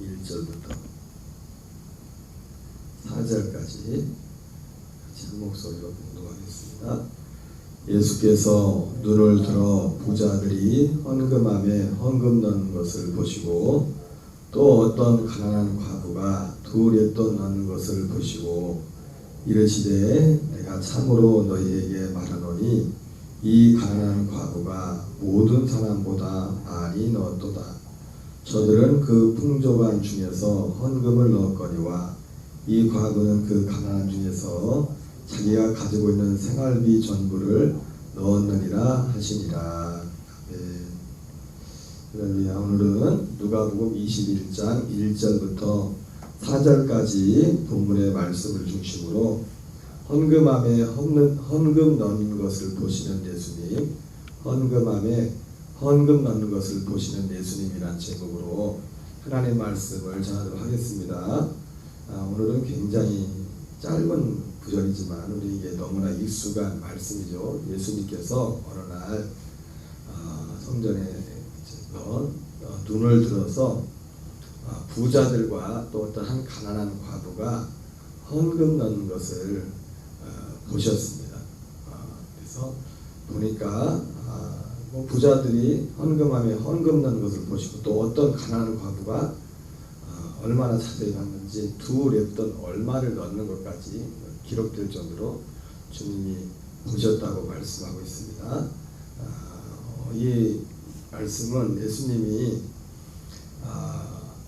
1절부터 4절까지 같이 한 목소리로 공독하겠습니다. 예수께서 눈을 들어 부자들이 헌금함에 헌금 넣는 것을 보시고 또 어떤 가난한 과부가 두 렛돈 넣는 것을 보시고 이르시되 내가 참으로 너희에게 말하노니 이 가난한 과부가 모든 사람보다 많이 넣었도다. 저들은 그 풍족한 중에서 헌금을 넣었거니와 이 과부는 그 가난한 중에서 자기가 가지고 있는 생활비 전부를 넣었느니라 하시니라. 그러면 오늘은 누가복음 21장 1절부터 4절까지 본문의 말씀을 중심으로 헌금함에 헌금 넣는 것을 보시는 예수님, 헌금함에 헌금 넣는 것을 보시는 예수님이란 제목으로 하나님의 말씀을 전하도록 하겠습니다. 오늘은 굉장히 짧은 구절이지만 우리에게 너무나 익숙한 말씀이죠. 예수님께서 어느 날 성전에 눈을 들어서 부자들과 또 어떤 한 가난한 과부가 헌금 넣는 것을 보셨습니다. 그래서 보니까 부자들이 헌금함에 헌금 넣는 것을 보시고 또 어떤 가난한 과부가 얼마나 자세히 봤는지 두 렛돈 얼마를 넣는 것까지 기록될 정도로 주님이 보셨다고 말씀하고 있습니다. 이 말씀은 예수님이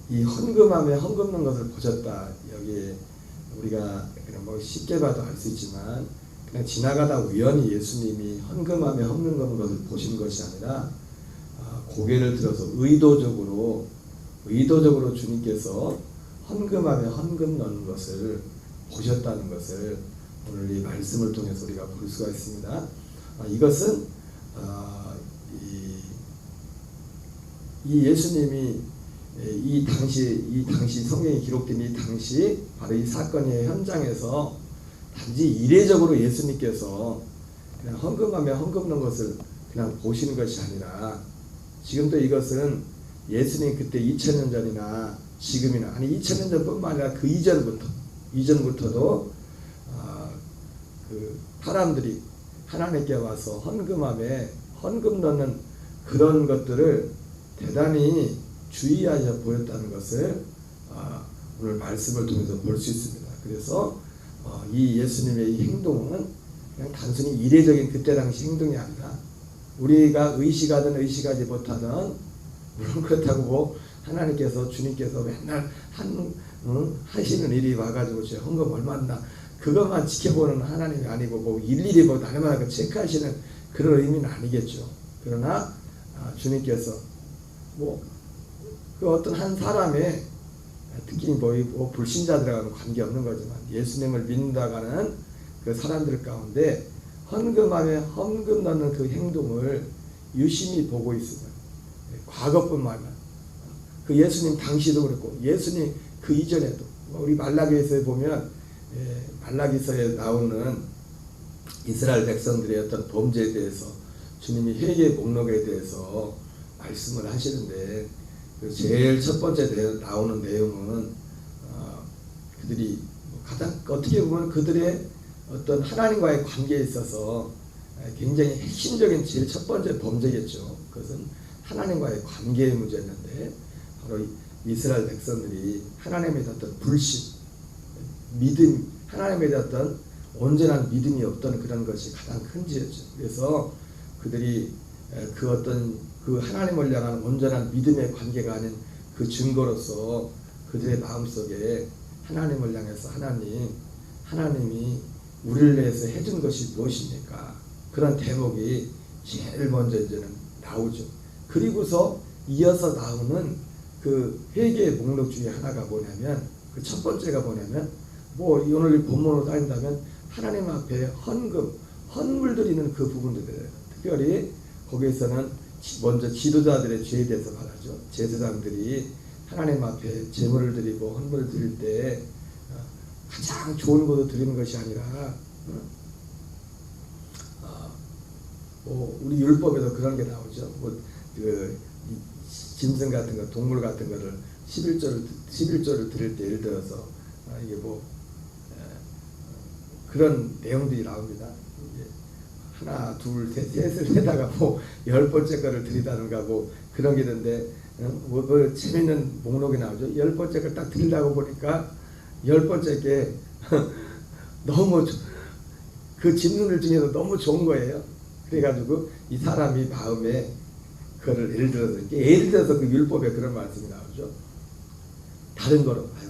이 헌금함에 헌금 넣는 것을 보셨다. 여기 우리가 그냥 뭐 쉽게 봐도 알 수 있지만 그냥 지나가다 우연히 예수님이 헌금함에 헌금 넣는 것을 보신 것이 아니라 고개를 들어서 의도적으로 주님께서 헌금함에 헌금 넣는 것을 보셨다는 것을 오늘 이 말씀을 통해서 우리가 볼 수가 있습니다. 이것은 이 예수님이 이 당시 성경에 기록된 이 당시 바로 이 사건의 현장에서 단지 이례적으로 예수님께서 그냥 헌금함에 헌금 넣는 것을 그냥 보시는 것이 아니라 지금도 이것은 예수님 그때 2000년 전이나 지금이나 아니 2000년 전뿐만 아니라 그 이전부터도 그 사람들이 하나님께 와서 헌금함에 헌금 넣는 그런 것들을 대단히 주의하여 보였다는 것을 오늘 말씀을 통해서 볼 수 있습니다. 그래서 이 예수님의 이 행동은 그냥 단순히 이례적인 그때 당시 행동이 아니라 우리가 의식하든 의식하지 못하든 물론 그렇다고 뭐 하나님께서 주님께서 맨날 하시는 일이 와가지고 제 헌금 얼마나 그것만 지켜보는 하나님이 아니고 뭐 일일이 뭐 날마다 체크하시는 그런 의미는 아니겠죠. 그러나 주님께서 뭐 그 어떤 한 사람의 특히 뭐 불신자들하고는 관계없는 거지만 예수님을 믿는다가는 그 사람들 가운데 헌금함에 헌금 넣는 그 행동을 유심히 보고 있으면 과거뿐만 아니라 그 예수님 당시도 그렇고 예수님 그 이전에도 우리 말라기서에 보면 말라기서에 나오는 이스라엘 백성들의 어떤 범죄에 대해서 주님이 회개 목록에 대해서 말씀을 하시는데 제일 첫 번째 나오는 내용은 그들이 가장 어떻게 보면 그들의 어떤 하나님과의 관계에 있어서 굉장히 핵심적인 제일 첫 번째 범죄겠죠. 그것은 하나님과의 관계의 문제였는데 바로 이스라엘 백성들이 하나님에 대한 어떤 불신, 믿음, 하나님에 대한 어떤 온전한 믿음이 없던 그런 것이 가장 큰 죄였죠. 그래서 그들이 그 어떤 그 하나님을 향한 온전한 믿음의 관계가 아닌 그 증거로서 그들의 마음속에 하나님을 향해서 하나님이 우리를 위해서 해준 것이 무엇입니까? 그런 대목이 제일 먼저 이제는 나오죠. 그리고서 이어서 나오는 그 회개의 목록 중에 하나가 뭐냐면 그 첫 번째가 뭐냐면 뭐 오늘 본문으로 따진다면 하나님 앞에 헌물 드리는 그 부분들이에요. 특별히 거기에서는 먼저 지도자들의 죄에 대해서 말하죠. 제사장들이 하나님 앞에 제물을 드리고 헌물을 드릴 때 가장 좋은 것을 드리는 것이 아니라 우리 율법에도 그런 게 나오죠. 짐승 같은 거, 동물 같은 거를 11조를 드릴 때 예를 들어서 이게 뭐 그런 내용들이 나옵니다. 이게 하나, 둘, 셋, 셋을 해다가 뭐 10번째 거를 드리다든가 뭐 그런 게 있는데 뭐 재밌는 목록이 나오죠. 10번째 걸 딱 드리려고 보니까 10번째 게 너무 그 짐승들 중에서 너무 좋은 거예요. 그래가지고 이 사람이 마음에 그거를 예를 들어서 그 율법에 그런 말씀이 나오죠. 다른 거로 봐요.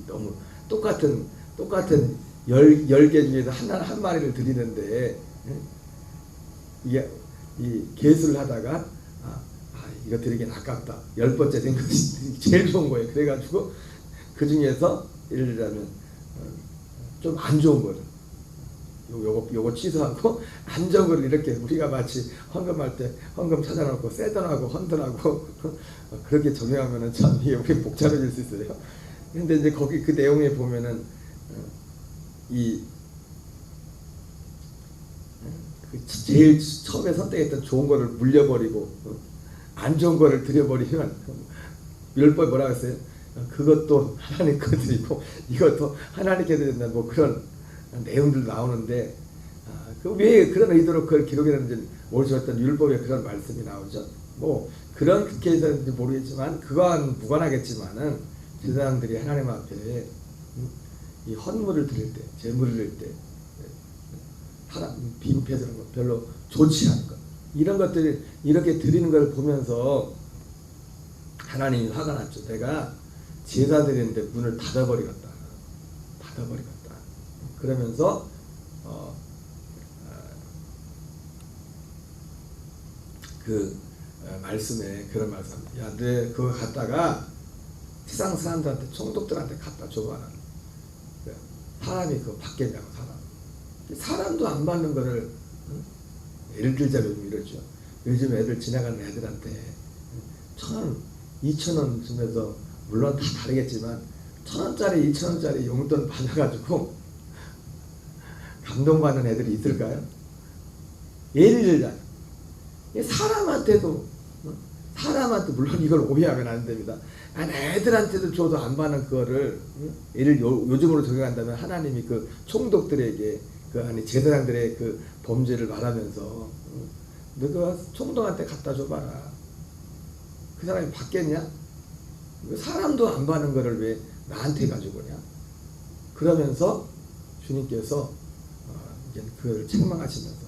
너무 똑같은 10개 중에서 한 마리를 드리는데 이게 이 개수를 하다가 이거 드리긴 아깝다. 10번째 된 것이 제일 좋은 거예요. 그래가지고 그 중에서 예를 들자면 좀 안 좋은 거를 요거 취소하고 안 좋은 거를 이렇게 우리가 마치 헌금할 때 헌금 찾아놓고 세던하고 헌돈하고 그렇게 적용하면은 참 이게 우리 복잡해질 수 있어요. 근데 이제 거기 그 내용에 보면은 제일 처음에 선택했던 좋은 거를 물려버리고 안 좋은 거를 드려버리면 율법이 뭐라고 했어요? 그것도 하나님 거 드리고 이것도 하나님께 드린다 뭐 그런 내용들 나오는데 왜 그런 의도로 그걸 기록했는지 모르셨던 율법에 그런 말씀이 나오죠. 뭐 그렇게 해서인지 모르겠지만 그거와는 무관하겠지만은 제사장들이 하나님 앞에 이 헌물을 드릴 때, 제물을 드릴 때 빈패드는 거 별로 좋지 않은 것 이런 것들을 이렇게 드리는 걸 보면서 하나님이 화가 났죠. 내가 제사 드리는데 문을 닫아버리겠다. 그러면서 말씀에 그런 말씀합니다. 야, 내 그거 갖다가 세상 사람들한테 총독들한테 갖다 줘봐라. 사람이 그거 받겠냐고 사람도 안 받는 거를 예를 들자면 이러죠. 요즘 애들 지나가는 애들한테 1,000원, 2,000원 주면서 물론 다 다르겠지만 1,000원짜리, 2,000원짜리 용돈 받아가지고 감동받는 애들이 있을까요? 예를 들자 사람한테도 물론 이걸 오해하면 안 됩니다. 애들한테도 줘도 안 받는 그거를 예를 요즘으로 적용한다면 하나님이 그 총독들에게 제사장들의 그 범죄를 말하면서 너가 총독한테 갖다 줘봐라. 그 사람이 받겠냐? 사람도 안 받는 거를 왜 나한테 가지고 오냐? 그러면서 주님께서 그걸 책망하시면서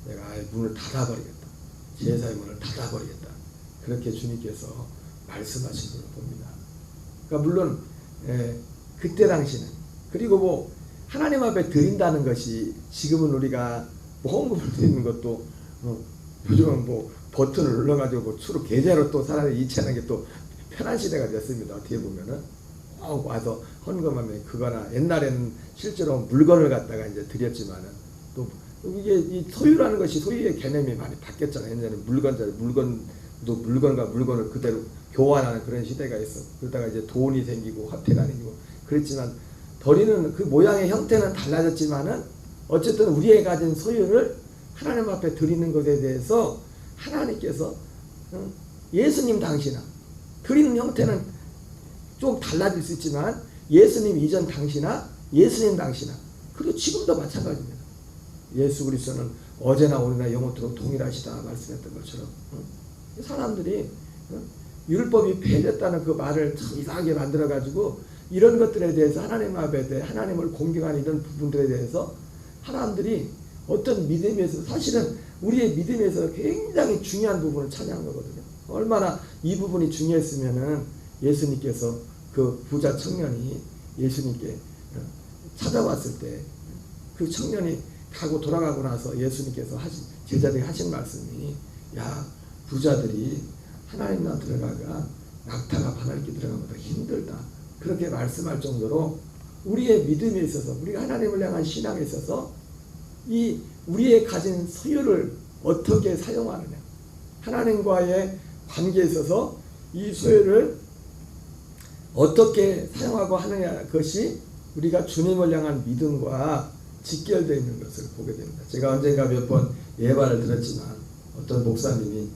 내가 문을 닫아버리겠다. 제사의 문을 닫아버리겠다. 그렇게 주님께서 말씀하신 걸 봅니다. 그러니까 물론 그때 당시는 그리고 뭐 하나님 앞에 드린다는 것이 지금은 우리가 뭐 헌금을 드리는 것도 요즘은 뭐 버튼을 눌러가지고 뭐 주로 계좌로 또 사람이 이체하는 게 또 편한 시대가 됐습니다. 어떻게 보면은 와서 헌금하면 그거나 옛날에는 실제로 물건을 갖다가 이제 드렸지만은 또 이게 이 소유라는 것이 소유의 개념이 많이 바뀌었잖아요. 옛날에는 물건도 물건과 물건을 그대로 교환하는 그런 시대가 있어. 그러다가 이제 돈이 생기고 화폐가 생기고 그랬지만 드리는 그 모양의 형태는 달라졌지만은 어쨌든 우리의 가진 소유를 하나님 앞에 드리는 것에 대해서 하나님께서 예수님 당시나 드리는 형태는 좀 달라질 수 있지만 예수님 이전 당시나 예수님 당시나 그리고 지금도 마찬가지입니다. 예수 그리스도는 어제나 오늘나 영원토록 동일하시다 말씀했던 것처럼 사람들이 율법이 폐해졌다는 그 말을 참 이상하게 만들어가지고 이런 것들에 대해서 하나님 앞에 하나님을 공경하는 이런 부분들에 대해서 사람들이 어떤 믿음에서 사실은 우리의 믿음에서 굉장히 중요한 부분을 차지한 거거든요. 얼마나 이 부분이 중요했으면은 예수님께서 그 부자 청년이 예수님께 찾아왔을 때 그 청년이 가고 돌아가고 나서 예수님께서 제자들이 하신 말씀이 야 부자들이 하나님 나라 들어가가 낙타가 바늘길 들어가보다 힘들다. 그렇게 말씀할 정도로 우리의 믿음에 있어서 우리가 하나님을 향한 신앙에 있어서 이 우리의 가진 소유를 어떻게 사용하느냐 하나님과의 관계에 있어서 이 소유를 어떻게 사용하고 하느냐 것이 우리가 주님을 향한 믿음과 직결되어 있는 것을 보게 됩니다. 제가 언젠가 몇 번 예반을 들었지만 어떤 목사님이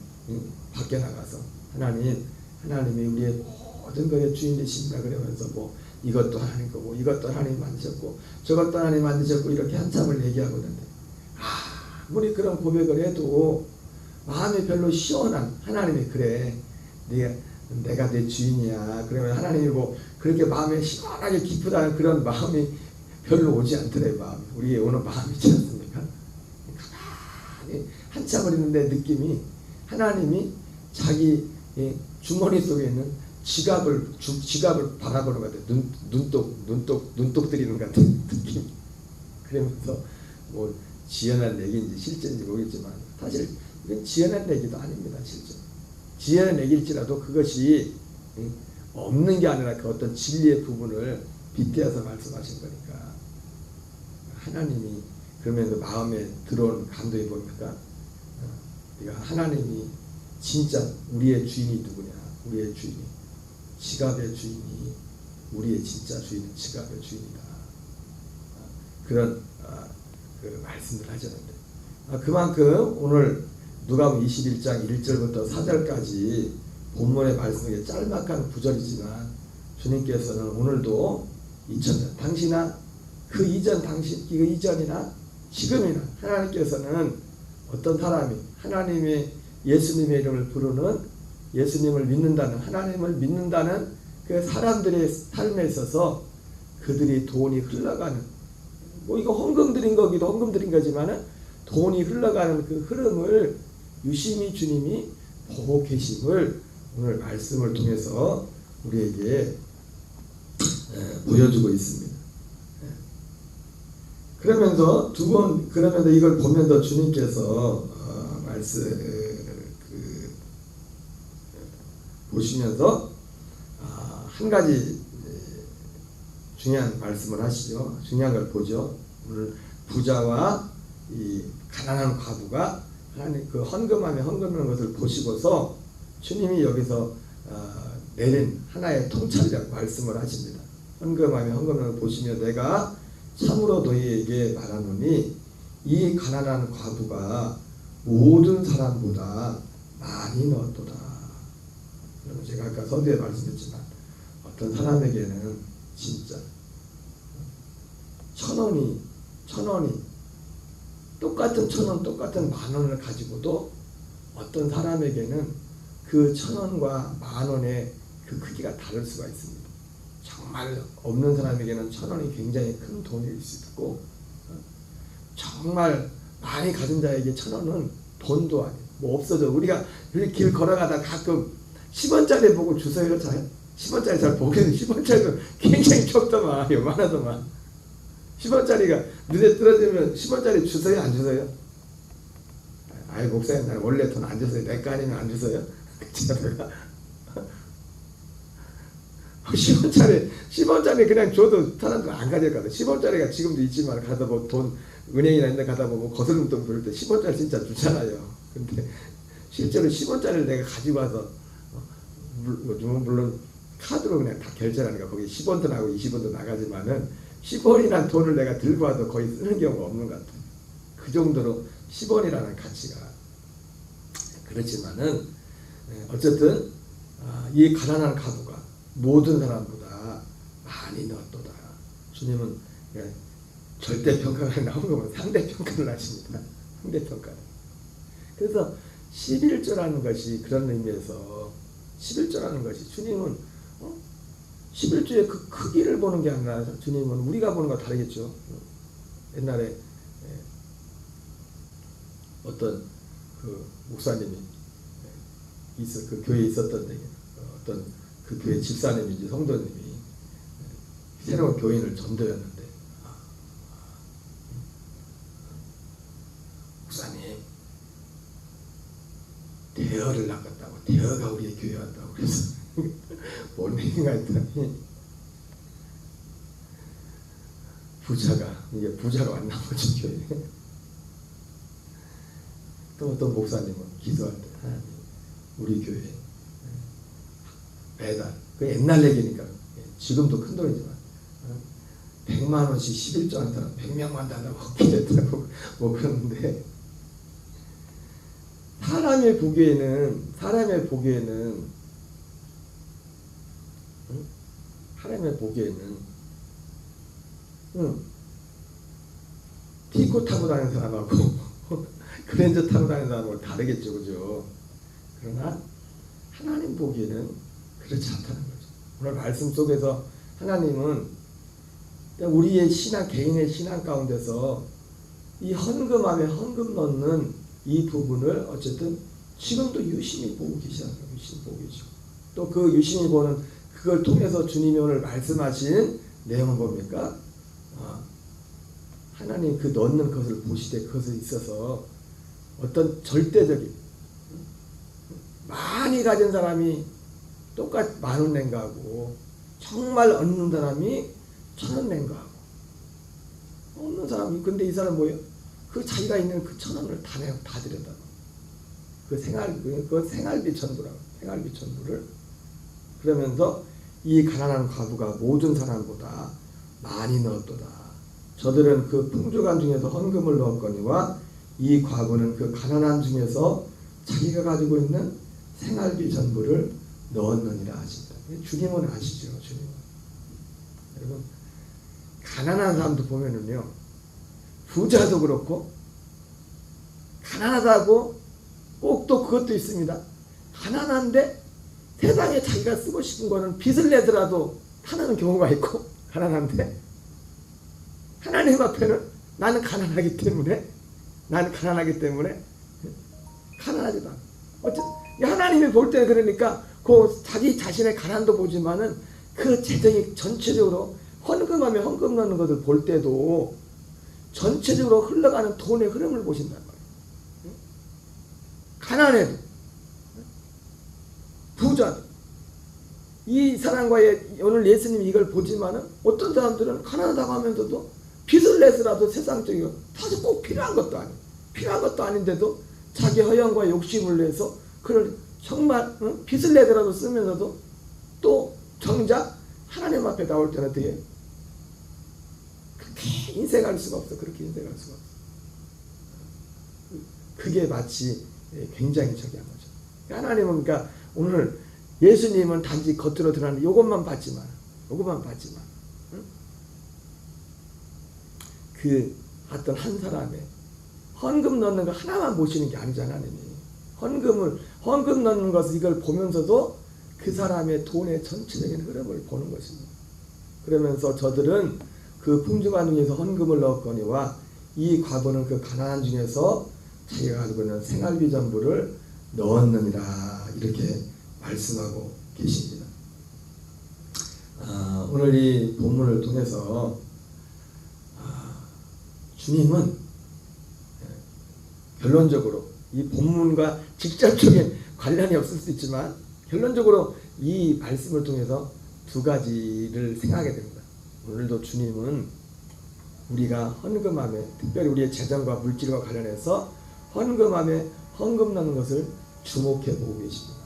밖에 나가서 하나님 하나님이 우리의 모든 것의 주인 되십니다 그러면서 뭐 이것도 하나님 거고 이것도 하나님 만드셨고 저것도 하나님 만드셨고 이렇게 한참을 얘기하고 있는데 아무리 그런 고백을 해도 마음이 별로 시원한 하나님이 그래 내가 내 주인이야 그러면 하나님이 뭐 그렇게 마음에 시원하게 기쁘다는 그런 마음이 별로 오지 않더래. 마음이 우리의 오는 마음이지 않습니까? 가만히 한참을 있는데 느낌이 하나님이 자기 주머니 속에 있는 지갑을 바라보는 것 같아요. 눈독 들이는 것 같은 느낌. 그러면서 뭐 지어낸 얘기인지 실제인지 모르겠지만 사실 이건 지어낸 얘기도 아닙니다. 실제 지어낸 얘기일지라도 그것이 없는 게 아니라 그 어떤 진리의 부분을 빗대어서 말씀하신 거니까 하나님이 그러면서 마음에 들어온 감동이 뭡니까? 네가 하나님이 진짜 우리의 주인이 누구냐? 우리의 주인이 지갑의 주인이 우리의 진짜 주인은 지갑의 주인이다. 그런 그 말씀을 하셨는데 그만큼 오늘 누가복음 21장 1절부터 4절까지 본문의 말씀이 짤막한 구절이지만 주님께서는 오늘도 2000년 당시나 그 이전이나 지금이나 하나님께서는 어떤 사람이 하나님의 예수님의 이름을 부르는 예수님을 믿는다는 하나님을 믿는다는 그 사람들의 삶에 있어서 그들이 돈이 흘러가는 뭐 이거 헌금 드린 거기도 헌금 드린 거지만은 돈이 흘러가는 그 흐름을 유심히 주님이 보고 계심을 오늘 말씀을 통해서 우리에게 보여주고 있습니다. 그러면서 그러면서 이걸 보면서 주님께서 보시면서 한 가지 중요한 말씀을 하시죠. 중요한 걸 보죠. 오늘 부자와 이 가난한 과부가 하나님 그 헌금하는 것을 보시고서 주님이 여기서 내린 하나의 통찰이라고 말씀을 하십니다. 헌금하는 것을 보시며 내가 참으로 너희에게 말하노니 이 가난한 과부가 모든 사람보다 많이 넣었도다. 여러분 제가 아까 서두에 말씀했지만 어떤 사람에게는 진짜 1,000원이 똑같은 1,000원 똑같은 10,000원을 가지고도 어떤 사람에게는 그 1,000원과 10,000원의 그 크기가 다를 수가 있습니다. 정말 없는 사람에게는 1,000원이 굉장히 큰 돈일 수 있고 정말 많이 가진 자에게 1,000원은 돈도 아니에요. 뭐 없어져. 우리가 길 걸어가다 가끔 10원짜리 보고 주세요. 10원짜리 잘 보겠는데 10원짜리도 굉장히 적더만 요만하더만 10원짜리가 눈에 떨어지면 10원짜리 주세요? 안 주세요? 아이 목사님 난 원래 돈 안 주세요. 내 거 아니면 안 주세요? 제가 10원짜리 그냥 줘도 사람들 안 가져가거든. 10원짜리가 지금도 있지만 가다 보면 돈 은행이나 이런 데 가다 보면 거스름돈 부를 때 10원짜리 진짜 주잖아요. 근데 실제로 10원짜리를 내가 가지고 와서 물론 카드로 그냥 다 결제하니까 거기 10원도 나고 20원도 나가지만은 10원이라는 돈을 내가 들고 와서 거의 쓰는 경우가 없는 것 같아요. 그 정도로 10원이라는 가치가 그렇지만은 어쨌든 이 가난한 가부가 모든 사람보다 많이 넣었도다. 주님은 절대평가가 나온 거면 상대평가를 하십니다. 상대평가를. 그래서 11조라는 것이 그런 의미에서 11조라는 것이 주님은 11조의 그 크기를 보는 게 아니라 주님은 우리가 보는 거 다르겠죠. 옛날에 어떤 그 목사님이 그 교회에 있었던 어떤 그 교회 집사님인지 성도님이 새로운 교인을 전도했는데 목사님 대여를 낚았다고 대여가 우리의 교회 왔다고 그래서 뭔 얘기가 있더니 이게 부자로 왔나 보죠 교회. 또 어떤 목사님은 기도할 때 하나님 우리 교회 매달 그 옛날 얘기니까 지금도 큰 돈이지만 100만 원씩 11조 한 사람 100명만 달라고 기도했다고 뭐 그러는데 사람의 보기에는 응? 하나님의 보기에는 티코 타고 다니는 사람하고 그랜저 타고 다니는 사람하고 다르겠죠, 그죠? 그러나 하나님 보기에는 그렇지 않다는 거죠. 오늘 말씀 속에서 하나님은 우리의 신앙, 개인의 신앙 가운데서 이 헌금함에 헌금 넣는 이 부분을 어쨌든 지금도 유심히 보고 계시다는 거예요. 유심히 보고 계시고 또 그 유심히 보는 그걸 통해서 주님이 오늘 말씀하신 내용은 뭡니까? 하나님 그 넣는 것을 보시되 그것에 있어서 어떤 절대적인 많이 가진 사람이 똑같이 10,000원 낸 거하고 정말 얻는 사람이 1,000원 낸 거하고 없는 사람이 근데 이 사람 뭐예요? 그 자기가 있는 그 1,000원을 다 내고 다 드렸다고. 그 생활비 천부라고. 생활비 천부를 그러면서 이 가난한 과부가 모든 사람보다 많이 넣었도다. 저들은 그 풍족한 중에서 헌금을 넣었거니와 이 과부는 그 가난한 중에서 자기가 가지고 있는 생활비 전부를 넣었느니라 하신다. 주님은 아시죠, 주님은. 여러분, 가난한 사람도 보면은요, 부자도 그렇고, 가난하다고 꼭 또 그것도 있습니다. 가난한데 세상에 자기가 쓰고 싶은 거는 빚을 내더라도 하는 경우가 있고, 가난한데, 하나님 앞에는 나는 가난하기 때문에 가난하지도 않아. 어쨌든 하나님이 볼 때는 그러니까 그 자기 자신의 가난도 보지만은 그 재정이 전체적으로 헌금하며 헌금 넣는 것을 볼 때도 전체적으로 흘러가는 돈의 흐름을 보신단 말이에요. 가난해도 부자도 이 사람과의 오늘 예수님이 이걸 보지만은 어떤 사람들은 가난하다고 하면서도 빚을 내서라도 세상적이고 사실 꼭 필요한 것도 아니에요. 필요한 것도 아닌데도 자기 허영과 욕심을 내서 그걸 정말 빚을 내더라도 쓰면서도 또 정작 하나님 앞에 나올 때는 어떻게 그렇게 인색할 수가 없어. 그렇게 인색할 수가 없어. 그게 마치 굉장히 저기한 거죠. 하나님은 그러니까 오늘 예수님은 단지 겉으로 드러나는 요것만 봤지만 그 어떤 한 사람의 헌금 넣는 거 하나만 보시는 게 아니잖아요. 헌금 넣는 것을 이걸 보면서도 그 사람의 돈의 전체적인 흐름을 보는 것입니다. 그러면서 저들은 그 풍족한 중에서 헌금을 넣었거니와 이 과부는 그 가난한 중에서 자기가 가지고 있는 생활비 전부를 넣었느니라 이렇게 말씀하고 계십니다. 오늘 이 본문을 통해서 주님은 결론적으로 이 본문과 직접적인 관련이 없을 수 있지만 결론적으로 이 말씀을 통해서 두 가지를 생각하게 됩니다. 오늘도 주님은 우리가 헌금함에 특별히 우리의 재정과 물질과 관련해서 헌금함에 헌금 넣는 것을 주목해 보고 계십니다.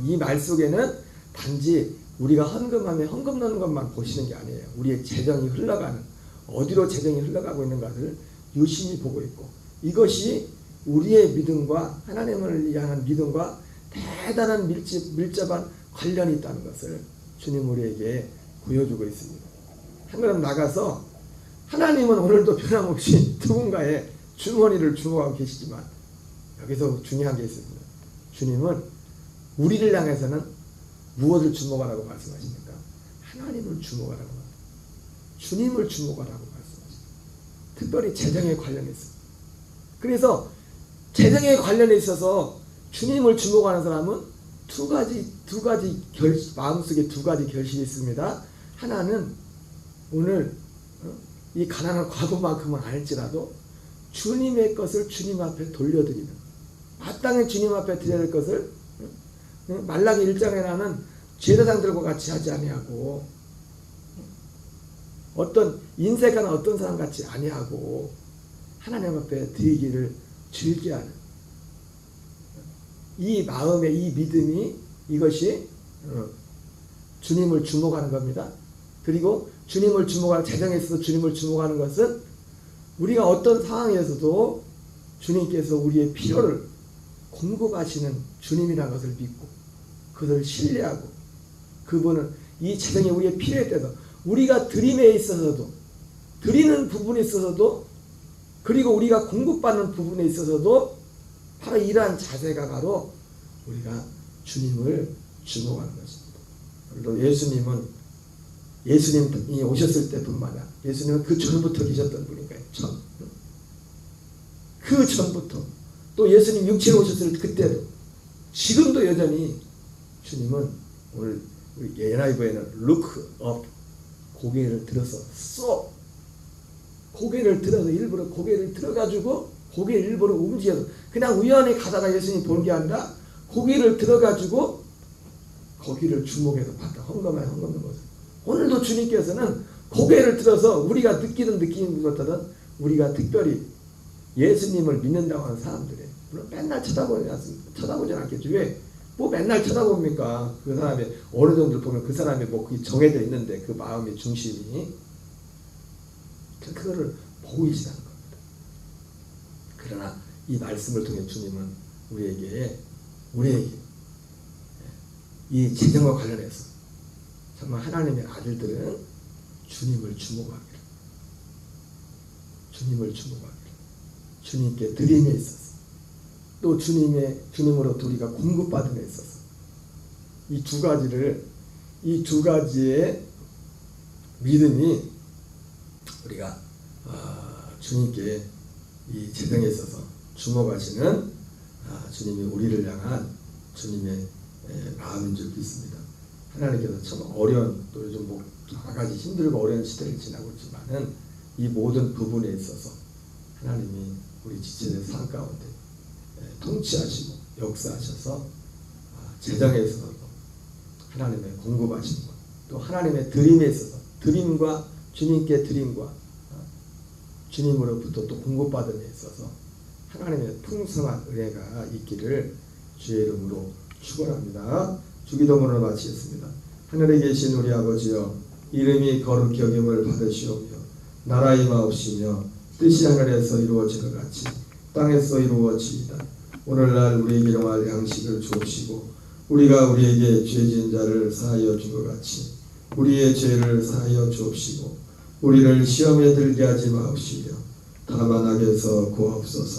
이 말 속에는 단지 우리가 헌금함에 헌금 넣는 것만 보시는 게 아니에요. 우리의 재정이 흘러가는 어디로 재정이 흘러가고 있는 것을 유심히 보고 있고 이것이 우리의 믿음과 하나님을 위한 믿음과 대단한 밀접한 관련이 있다는 것을 주님 우리에게 보여주고 있습니다. 한 걸음 나가서 하나님은 오늘도 변함없이 누군가의 주머니를 주목하고 계시지만 여기서 중요한 게 있습니다. 주님은 우리를 향해서는 무엇을 주목하라고 말씀하십니까? 하나님을 주목하라고 주님을 주목하라고 말씀하십니다. 특별히 재정에 관련해서. 그래서 재정에 관련해 있어서 주님을 주목하는 사람은 마음속에 두 가지 결실이 있습니다. 하나는 오늘 이 가난한 과거만큼은 아닐지라도 주님의 것을 주님 앞에 돌려드리는 마땅히 주님 앞에 드려야 될 것을 말라기 1장에는 제사장들과 같이 하지 아니하고 어떤 인색한 어떤 사람 같이 아니하고 하나님 앞에 드리기를 즐겨하는 이 마음의 이 믿음이 이것이 주님을 주목하는 겁니다. 그리고 주님을 주목하는 재정에 있어서 주님을 주목하는 것은 우리가 어떤 상황에서도 주님께서 우리의 필요를 공급하시는 주님이라는 것을 믿고 그것을 신뢰하고 그분은 이 재정이 우리의 필요에 따라서 우리가 드림에 있어서도 드리는 부분에 있어서도 그리고 우리가 공급받는 부분에 있어서도 바로 이러한 자세가 바로 우리가 주님을 주목하는 것입니다. 물론 예수님이 오셨을 때뿐만 아니라 예수님은 그 전부터 계셨던 분이니까요. 그 전부터 또 예수님 육체로 오셨을 그때도 지금도 여전히 주님은 오늘 우리 NIV에는 look up 고개를 들어서 고개를 들어서 일부러 고개를 들어가지고 고개를 일부러 움직여서 그냥 우연히 가다가 예수님 보는 게 아니라 고개를 들어가지고 거기를 주목해서 봤다. 헝금는 거죠. 오늘도 주님께서는 고개를 들어서 우리가 느끼는 느낌보다는 우리가 특별히 예수님을 믿는다고 하는 사람들이 물론 맨날 쳐다보지 않겠죠. 왜? 뭐 맨날 쳐다봅니까? 그 사람이 어느 정도 보면 그 사람이 뭐 정해져 있는데 그 마음의 중심이 그거를 보고 계시다는 겁니다. 그러나 이 말씀을 통해 주님은 우리에게 이 재정과 관련해서 정말 하나님의 아들들은 주님을 주목하기를 주님께 드림에 있어서 또 주님으로부터 우리가 공급받음에 있어서 이 두 가지의 믿음이 우리가 주님께 이 재정에 있어서 주목하시는 주님이 우리를 향한 주님의 마음인 줄 믿습니다. 하나님께서 참 어려운 또 요즘 뭐 여러 가지 힘들고 어려운 시대를 지나고 있지만은 이 모든 부분에 있어서 하나님이 우리 지체의 삶 가운데 통치하시고 역사하셔서 재정에 있어서도 하나님의 공급하시는 것, 또 하나님의 드림에 있어서 드림과 주님께 드림과 주님으로부터 또 공급받음에 있어서 하나님의 풍성한 은혜가 있기를 주의 이름으로 축원합니다. 주기도문을 마치겠습니다. 하늘에 계신 우리 아버지여, 이름이 거룩히 여김을 받으시오며 나라 임하옵시며 뜻이 하늘에서 이루어지는 같이 땅에서 이루어지이다. 오늘날 우리에게 일용할 양식을 주옵시고 우리가 우리에게 죄 지은 자를 사하여 준 것 같이 우리의 죄를 사하여 주옵시고 우리를 시험에 들게 하지 마옵시며 다만 악에서 구하옵소서.